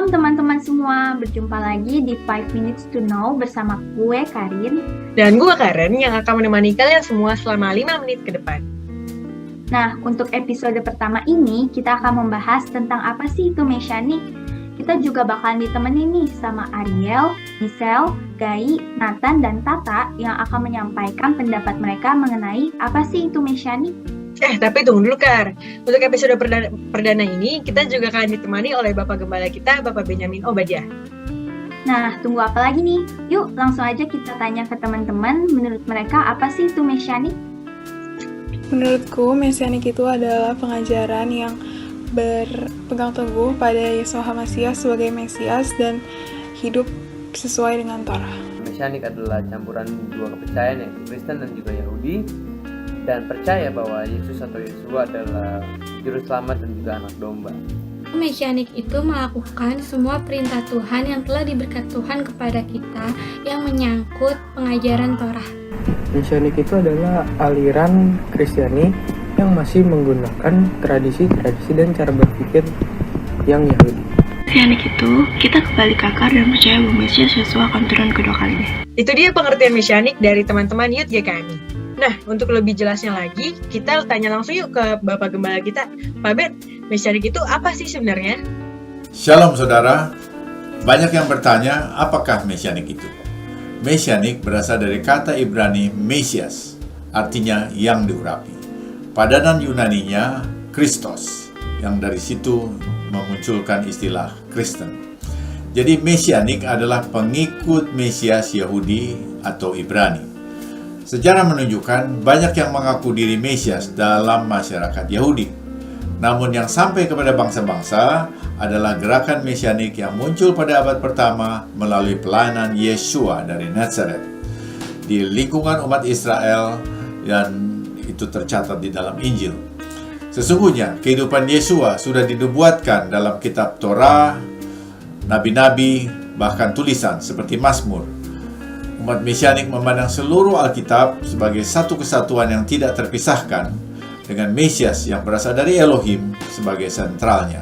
Shalom teman-teman semua, berjumpa lagi di 5 Minutes to Know bersama gue Karin. Dan gue Karen yang akan menemani kalian semua selama 5 menit ke depan. Nah, untuk episode pertama ini kita akan membahas tentang apa sih itu Mesianik. Kita juga bakalan ditemenin nih sama Ariel, Michelle, Gai, Nathan, dan Tata yang akan menyampaikan pendapat mereka mengenai apa sih itu Mesianik. Tapi tunggu dulu Kar. Untuk episode perdana ini kita juga akan ditemani oleh Bapak Gembala kita, Bapak Benyamin Obadiah. Nah, tunggu apa lagi nih? Yuk langsung aja kita tanya ke teman-teman, menurut mereka apa sih itu Mesianik? Menurutku, Mesianik itu adalah pengajaran yang berpegang teguh pada Yeshua HaMashiach sebagai Mesias dan hidup sesuai dengan Torah. Mesianik adalah campuran dua kepercayaan yaitu Kristen dan juga Yahudi, dan percaya bahwa Yesus atau Yeshua adalah juru selamat dan juga anak domba. Mesianik itu melakukan semua perintah Tuhan yang telah diberikan Tuhan kepada kita yang menyangkut pengajaran Torah. Mesianik itu adalah aliran Kristiani yang masih menggunakan tradisi-tradisi dan cara berpikir yang Yahudi. Mesianik itu kita kembali ke akar dan percaya bahwa Mesias Yesus akan turun kedua kalinya. Itu dia pengertian Mesianik dari teman-teman Youth GKMI. Nah, untuk lebih jelasnya lagi, kita tanya langsung yuk ke Bapak Gembala kita. Pak Ben, Mesianik itu apa sih sebenarnya? Shalom saudara, banyak yang bertanya apakah Mesianik itu? Mesianik berasal dari kata Ibrani Mesias, artinya yang diurapi. Padanan Yunaninya Kristos, yang dari situ memunculkan istilah Kristen. Jadi Mesianik adalah pengikut Mesias Yahudi atau Ibrani. Sejarah menunjukkan banyak yang mengaku diri Mesias dalam masyarakat Yahudi. Namun yang sampai kepada bangsa-bangsa adalah gerakan Mesianik yang muncul pada abad pertama melalui pelayanan Yeshua dari Nazaret di lingkungan umat Israel, dan itu tercatat di dalam Injil. Sesungguhnya kehidupan Yeshua sudah dinubuatkan dalam kitab Torah, nabi-nabi, bahkan tulisan seperti Mazmur. Umat Mesianik memandang seluruh Alkitab sebagai satu kesatuan yang tidak terpisahkan, dengan Mesias yang berasal dari Elohim sebagai sentralnya.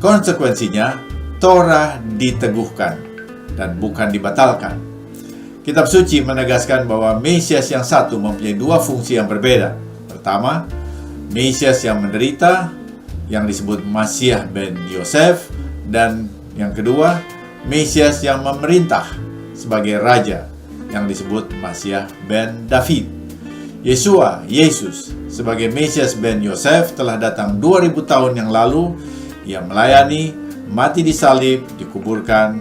Konsekuensinya, Torah diteguhkan dan bukan dibatalkan. Kitab suci menegaskan bahwa Mesias yang satu mempunyai dua fungsi yang berbeda. Pertama, Mesias yang menderita, yang disebut Mashiach ben Yosef, dan yang kedua, Mesias yang memerintah sebagai raja, yang disebut Mashiach ben David. Yeshua, Yesus, sebagai Mesias ben Yosef telah datang 2000 tahun yang lalu. Ia melayani, mati di salib, dikuburkan,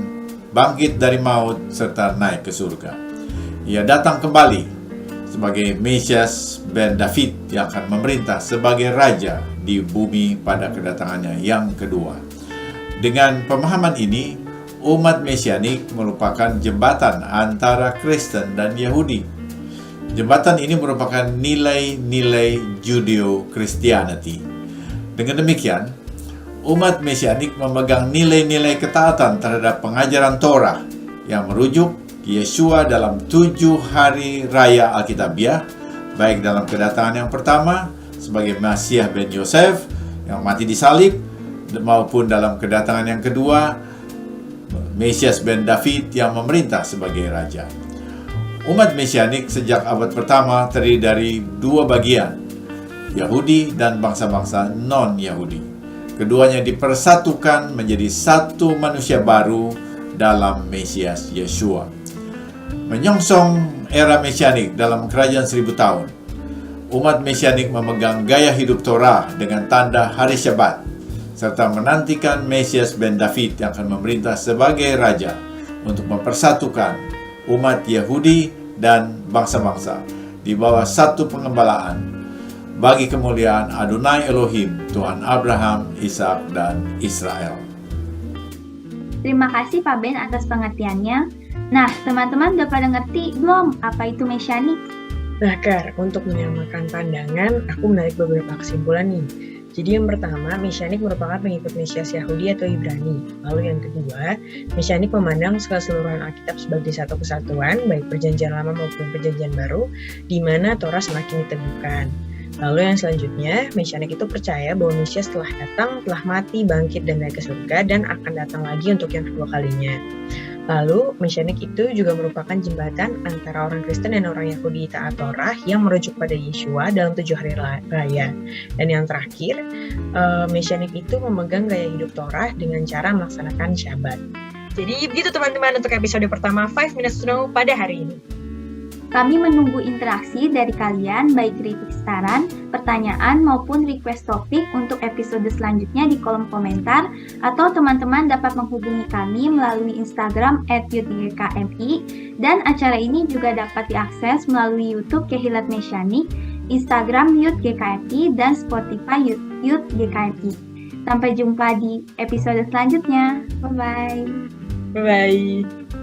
bangkit dari maut, serta naik ke surga. Ia datang kembali sebagai Mesias ben David yang akan memerintah sebagai raja di bumi pada kedatangannya yang kedua. Dengan pemahaman ini, umat Mesianik merupakan jembatan antara Kristen dan Yahudi. Jembatan ini merupakan nilai-nilai Judeo-Christianity. Dengan demikian, umat Mesianik memegang nilai-nilai ketaatan terhadap pengajaran Torah yang merujuk Yeshua dalam 7 hari raya Alkitabiah, baik dalam kedatangan yang pertama sebagai Mashiach ben Yosef yang mati di salib, maupun dalam kedatangan yang kedua Mesias ben David yang memerintah sebagai raja. Umat Mesianik sejak abad pertama terdiri dari dua bagian, Yahudi dan bangsa-bangsa non-Yahudi. Keduanya dipersatukan menjadi satu manusia baru dalam Mesias Yeshua. Menyongsong era Mesianik dalam kerajaan 1000 tahun, umat Mesianik memegang gaya hidup Torah dengan tanda hari Syabat, serta menantikan Mesias ben David yang akan memerintah sebagai raja untuk mempersatukan umat Yahudi dan bangsa-bangsa di bawah satu pengembalaan bagi kemuliaan Adonai Elohim, Tuhan Abraham, Ishak, dan Israel. Terima kasih Pak Ben atas pengertiannya. Nah, teman-teman udah pada ngerti belum apa itu Mesianik? Nah Kar, untuk menyamakan pandangan, aku menarik beberapa kesimpulan nih. Jadi yang pertama, Mesianik merupakan pengikut Mesias Yahudi atau Ibrani. Lalu yang kedua, Mesianik memandang keseluruhan Alkitab sebagai satu kesatuan, baik perjanjian lama maupun perjanjian baru, di mana Torah semakin diteguhkan. Lalu yang selanjutnya, Mesianik itu percaya bahwa Mesias telah datang, telah mati, bangkit, dan naik ke surga, dan akan datang lagi untuk yang kedua kalinya. Lalu, Mesianik itu juga merupakan jembatan antara orang Kristen dan orang Yahudi taat Torah yang merujuk pada Yeshua dalam 7 hari raya. Dan yang terakhir, Mesianik itu memegang gaya hidup Torah dengan cara melaksanakan Syabat. Jadi begitu teman-teman untuk episode pertama 5 Minutes to Know pada hari ini. Kami menunggu interaksi dari kalian, baik kritik saran, pertanyaan, maupun request topik untuk episode selanjutnya di kolom komentar, atau teman-teman dapat menghubungi kami melalui Instagram @youth.gkmi, dan acara ini juga dapat diakses melalui YouTube Kehilat Mesianik, Instagram Youth GKMI, dan Spotify Youth GKMI. Sampai jumpa di episode selanjutnya. Bye-bye. Bye-bye.